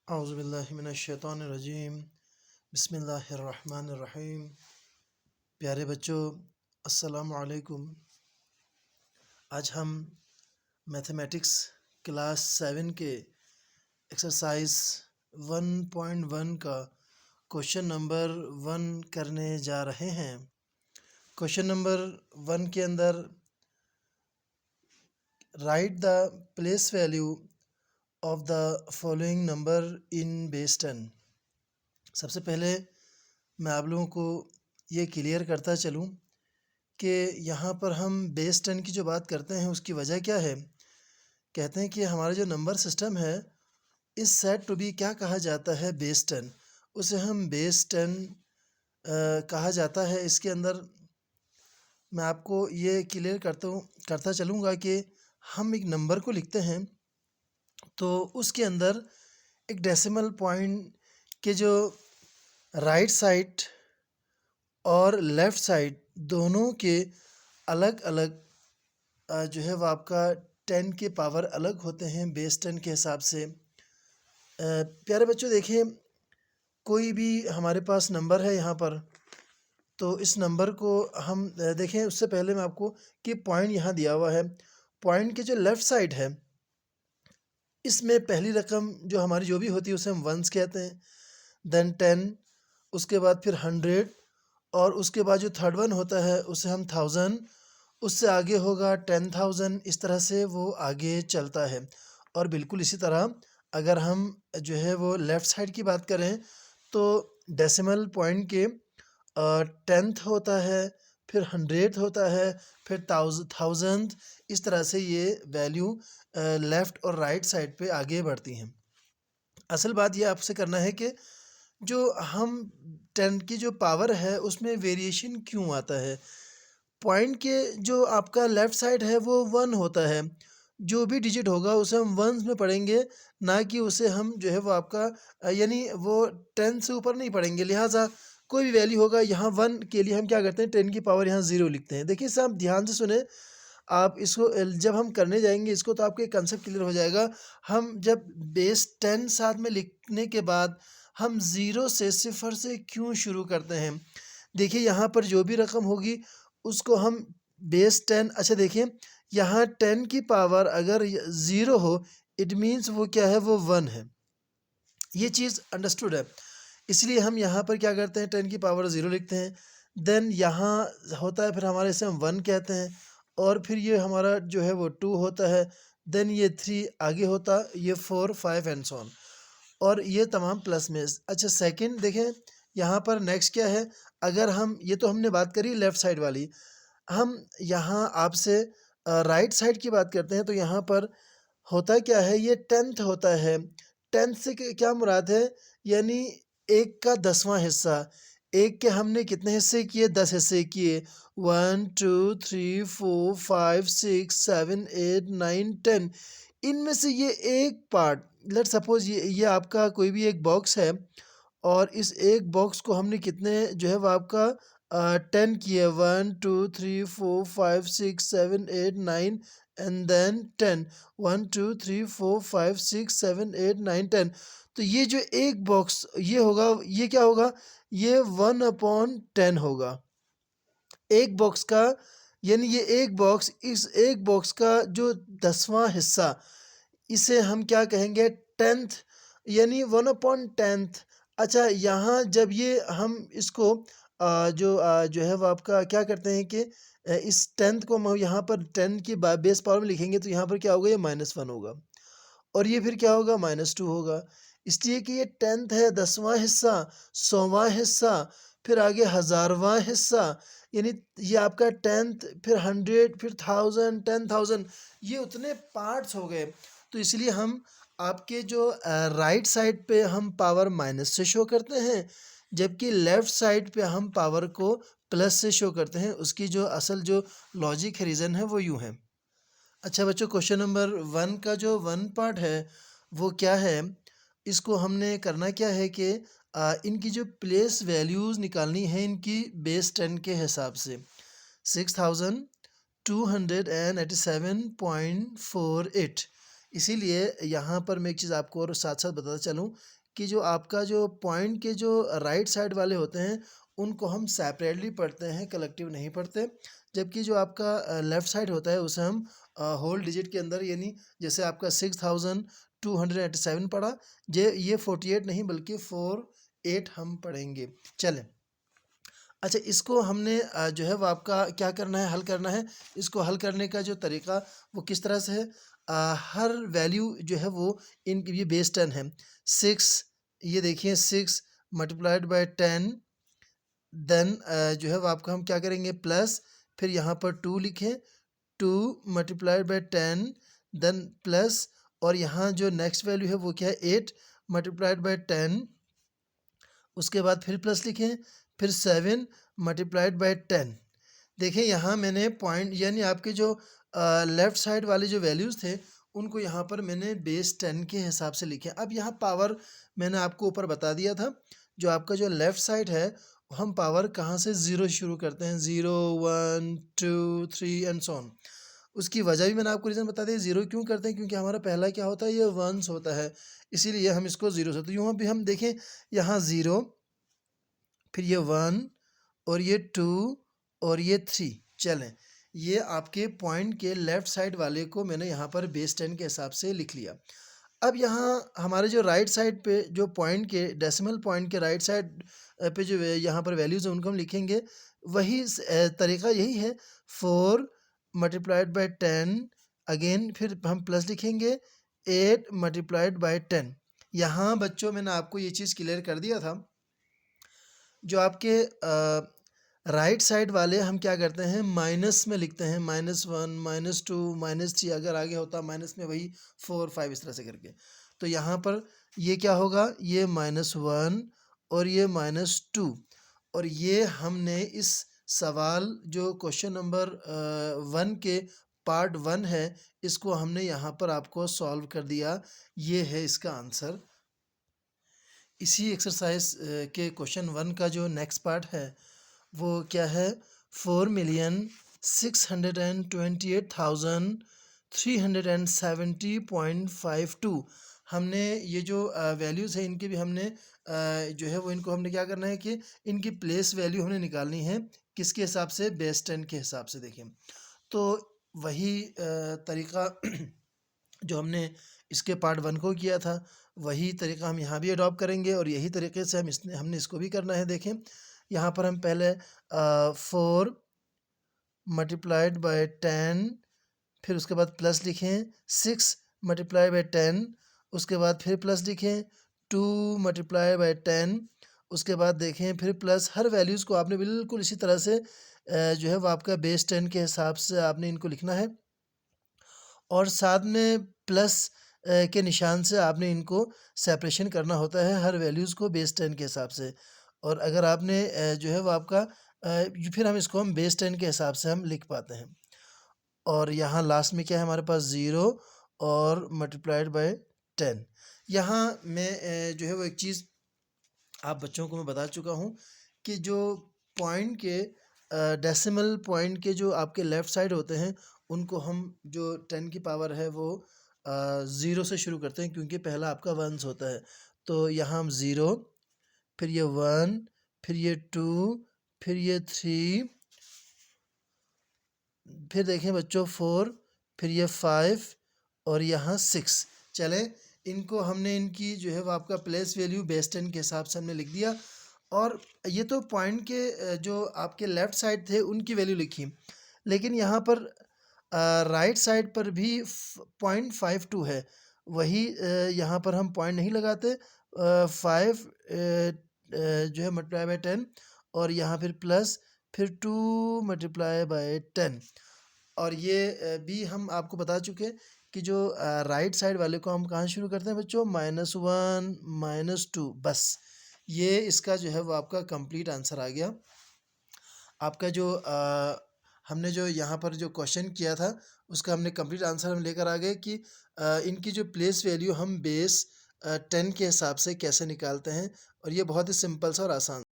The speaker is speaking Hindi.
औज़ुबिल्लाहिमिनश्शैतानिर्रजीम बिस्मिल्लाहिर्रहमानिर्रहीम। प्यारे बच्चों, अस्सलामु अलैकुम। आज हम मैथमेटिक्स क्लास 7 के एक्सरसाइज 1.1 का क्वेश्चन नंबर 1 करने जा रहे हैं। क्वेश्चन नंबर 1 के अंदर right the place value of the following number in base 10। सबसे पहले मैं आप लोगों को ये क्लियर करता चलूँ कि यहाँ पर हम बेस 10 की जो बात करते हैं उसकी वजह क्या है। कहते हैं कि हमारा जो नंबर सिस्टम है इस सेट टू बी क्या कहा जाता है, बेस 10। उसे हम बेस 10 कहा जाता है। इसके अंदर मैं आपको ये क्लियर करता चलूँगा कि हम एक नंबर को लिखते हैं तो उसके अंदर एक डेसिमल पॉइंट के जो राइट साइड और लेफ़्ट साइड दोनों के अलग अलग जो है वो आपका 10 के पावर अलग होते हैं बेस 10 के हिसाब से। प्यारे बच्चों देखिए, कोई भी हमारे पास नंबर है यहाँ पर, तो इस नंबर को हम देखें उससे पहले मैं आपको कि पॉइंट यहाँ दिया हुआ है। पॉइंट के जो लेफ़्ट साइड है इसमें पहली रकम जो हमारी जो भी होती है उसे हम वंस कहते हैं, देन 10, उसके बाद फिर 100 और उसके बाद जो थर्ड वन होता है उसे हम 1000, उससे आगे होगा 10,000। इस तरह से वो आगे चलता है। और बिल्कुल इसी तरह अगर हम जो है वो लेफ़्ट साइड की बात करें तो डेसिमल पॉइंट के 10th होता है, फिर 100th होता है, फिर थाउजेंड। इस तरह से ये वैल्यू लेफ़्ट और राइट साइड पे आगे बढ़ती हैं। असल बात ये आपसे करना है कि जो हम 10 की जो पावर है उसमें वेरिएशन क्यों आता है। पॉइंट के जो आपका लेफ़्ट साइड है वो 1 होता है। जो भी डिजिट होगा उसे हम वंस में पढ़ेंगे, ना कि उसे हम जो है वो आपका यानी वो 10 से ऊपर नहीं पढ़ेंगे। लिहाजा कोई भी वैल्यू होगा यहाँ 1 के लिए हम क्या करते हैं, 10 की पावर यहाँ 0 लिखते हैं। देखिए इसे आप ध्यान से सुने, आप इसको जब हम करने जाएंगे इसको तो आपको एक कंसेप्ट क्लियर हो जाएगा। हम जब बेस 10 साथ में लिखने के बाद हम 0 से, सिफर से क्यों शुरू करते हैं। देखिए यहाँ पर जो भी रकम होगी उसको हम बेस 10, अच्छा देखिए यहाँ 10 की पावर अगर 0 हो इट मीन्स वो क्या है, वो 1 है। ये चीज़ अंडरस्टूड है। इसलिए हम यहाँ पर क्या करते हैं, 10 की पावर 0 लिखते हैं। देन यहाँ होता है फिर हमारे इसे हम 1 कहते हैं, और फिर ये हमारा जो है वो 2 होता है। देन ये 3 आगे होता, ये 4, 5 एंड सो ऑन, और ये तमाम प्लस में। अच्छा सेकंड देखें यहाँ पर नेक्स्ट क्या है। अगर हम ये तो हमने बात करी लेफ़्ट साइड वाली, हम यहाँ आपसे राइट साइड की बात करते हैं तो यहाँ पर होता क्या है, ये 10th होता है। 10th से क्या मुराद है, यानी 1 का 10वां हिस्सा। 1 के हमने कितने हिस्से किए, 10 हिस्से किए। 1 2 3 4 5 6 7 8 9 10। इनमें से ये एक पार्ट, लेट सपोज ये आपका कोई भी एक बॉक्स है, और इस एक बॉक्स को हमने कितने जो है वो आपका 10 किए, 1 2 3 4 5 6 7 8 9 एंड देन 10, 1 2 3 4 5 6 7 8 9 10। तो ये जो एक बॉक्स ये होगा, ये क्या होगा, ये 1/10 होगा एक बॉक्स का। यानी ये एक बॉक्स, इस एक बॉक्स का जो 10वां हिस्सा, इसे हम क्या कहेंगे, 10th, यानी 1/10। अच्छा यहाँ जब ये हम इसको जो है वो आपका क्या करते हैं कि इस 10th को हम यहाँ पर 10 की बेस पावर में लिखेंगे तो यहाँ पर क्या होगा, ये -1 होगा, और ये फिर क्या होगा, -2 होगा। इसलिए कि ये 10th है, 10वां हिस्सा, 100वां हिस्सा, फिर आगे 1000वां हिस्सा, यानी ये आपका 10th, फिर 100, फिर 1000, 10,000, ये उतने पार्ट्स हो गए। तो इसलिए हम आपके जो राइट साइड पे हम पावर माइनस से शो करते हैं, जबकि लेफ़्ट साइड पे हम पावर को प्लस से शो करते हैं। उसकी जो असल जो लॉजिक है, रीज़न है, वो यूँ है। अच्छा बच्चों, क्वेश्चन नंबर 1 का जो 1 पार्ट है वो क्या है, इसको हमने करना क्या है कि इनकी जो प्लेस वैल्यूज़ निकालनी है इनकी बेस 10 के हिसाब से। 6287.48, इसीलिए यहाँ पर मैं एक चीज़ आपको और साथ-साथ बताता चलूँ कि जो आपका जो पॉइंट के जो राइट साइड वाले होते हैं, उनको हम सेपरेटली पढ़ते हैं, कलेक्टिव नहीं पढ़ते। जबकि जो आपका लेफ्ट साइड होता है उसे हम होल डिजिट के अंदर, यानी जैसे आपका 6287 पढ़ा, ये 48 नहीं बल्कि 48 हम पढ़ेंगे। चलें। अच्छा, इसको हमने जो है वो आपका क्या करना है, हल करना है। इसको हल करने का जो तरीका वो किस तरह से है, हर वैल्यू जो है वो इन ये बेस 10 है। 6, ये देखिए 6 मल्टीप्लाइड बाय 10, देन जो है वो आपका हम क्या करेंगे प्लस, फिर यहाँ पर 2 लिखें, 2 मल्टीप्लाइड बाय 10, देन प्लस, और यहाँ जो नेक्स्ट वैल्यू है वो क्या है 8 मल्टीप्लाइड बाय 10, उसके बाद फिर प्लस लिखें, फिर 7 मल्टीप्लाइड बाय 10। देखिए यहाँ मैंने पॉइंट यानी आपके जो लेफ़्ट साइड वाले जो वैल्यूज़ थे उनको यहाँ पर मैंने बेस 10 के हिसाब से लिखे। अब यहाँ पावर मैंने आपको ऊपर बता दिया था, जो आपका जो लेफ़्ट साइड है हम पावर कहाँ से 0 शुरू करते हैं, 0 1 2 3 एंड सो ऑन। उसकी वजह भी मैंने आपको रीज़न बता दिया, 0 क्यों करते हैं, क्योंकि हमारा पहला क्या होता है, ये वंस होता है, इसीलिए हम इसको 0 से, तो यूँ भी हम देखें यहाँ 0, फिर ये 1 और ये 2 और ये 3। चलें, ये आपके पॉइंट के लेफ़्ट साइड वाले को मैंने यहाँ पर बेस 10 के हिसाब से लिख लिया। अब यहाँ हमारे जो राइट साइड पे जो पॉइंट के डेसिमल पॉइंट के राइट साइड पे जो यहाँ पर वैल्यूज़ हैं उनको हम लिखेंगे। वही तरीका यही है, 4 मल्टीप्लाइड बाय 10, अगेन फिर हम प्लस लिखेंगे, 8 मल्टीप्लाइड बाय 10। यहाँ बच्चों मैंने आपको ये चीज़ क्लियर कर दिया था, जो आपके राइट साइड वाले हम क्या करते हैं माइनस में लिखते हैं, -1 -2 -3, अगर आगे होता माइनस में वही 4 5 इस तरह से करके। तो यहाँ पर ये क्या होगा, ये -1 और ये -2, और ये हमने इस सवाल जो क्वेश्चन नंबर 1 के पार्ट 1 है, इसको हमने यहाँ पर आपको सॉल्व कर दिया। ये है इसका आंसर। इसी एक्सरसाइज के क्वेश्चन 1 का जो नेक्स्ट पार्ट है वो क्या है, 4,628,370.52। हमने ये जो वैल्यूज़ है इनके भी हमने जो है वो इनको हमने क्या करना है कि इनकी प्लेस वैल्यू हमने निकालनी है, किसके हिसाब से, बेस 10 के हिसाब से। देखें तो वही तरीका जो हमने इसके पार्ट 1 को किया था, वही तरीका हम यहाँ भी अडॉप्ट करेंगे, और यही तरीके से हमने इसको भी करना है। देखें यहाँ पर हम पहले 4 मल्टीप्लाइड बाय 10, फिर उसके बाद प्लस लिखें, 6 मल्टीप्लाई बाय 10, उसके बाद फिर प्लस लिखें, 2 मल्टीप्लाई बाय 10, उसके बाद देखें फिर प्लस। हर वैल्यूज़ को आपने बिल्कुल इसी तरह से जो है वो आपका बेस 10 के हिसाब से आपने इनको लिखना है, और साथ में प्लस के निशान से आपने इनको सेपरेशन करना होता है हर वैल्यूज़ को बेस 10 के हिसाब से। और अगर आपने जो है वो आपका फिर हम इसको हम बेस 10 के हिसाब से हम लिख पाते हैं। और यहाँ लास्ट में क्या है हमारे पास, 0 और मल्टीप्लाइड बाय 10। यहाँ मैं जो है वो एक चीज़ आप बच्चों को मैं बता चुका हूँ कि जो पॉइंट के डेसिमल पॉइंट के जो आपके लेफ़्ट साइड होते हैं उनको हम जो 10 की पावर है वो 0 से शुरू करते हैं, क्योंकि पहला आपका वंस होता है। तो यहाँ हम 0, फिर ये 1, फिर ये 2, फिर ये 3, फिर देखें बच्चों 4, फिर ये 5 और यहाँ 6। चलें, इनको हमने इनकी जो है वो आपका प्लेस वैल्यू बेस 10 के हिसाब से हमने लिख दिया, और ये तो पॉइंट के जो आपके लेफ़्ट साइड थे उनकी वैल्यू लिखी। लेकिन यहाँ पर राइट साइड पर भी 0.52 है, वही यहाँ पर हम पॉइंट नहीं लगाते, 5 जो है मल्टीप्लाई बाय 10, और यहाँ फिर प्लस, फिर 2 मल्टीप्लाई बाय 10। और ये भी हम आपको बता चुके कि जो राइट साइड वाले को हम कहाँ शुरू करते हैं बच्चों, -1 -2, बस ये इसका जो है वो आपका कंप्लीट आंसर आ गया। आपका जो हमने जो यहाँ पर जो क्वेश्चन किया था उसका हमने कंप्लीट आंसर हम लेकर आ गए कि इनकी जो प्लेस वैल्यू हम बेस 10 के हिसाब से कैसे निकालते हैं, और ये बहुत ही सिंपल सा और आसान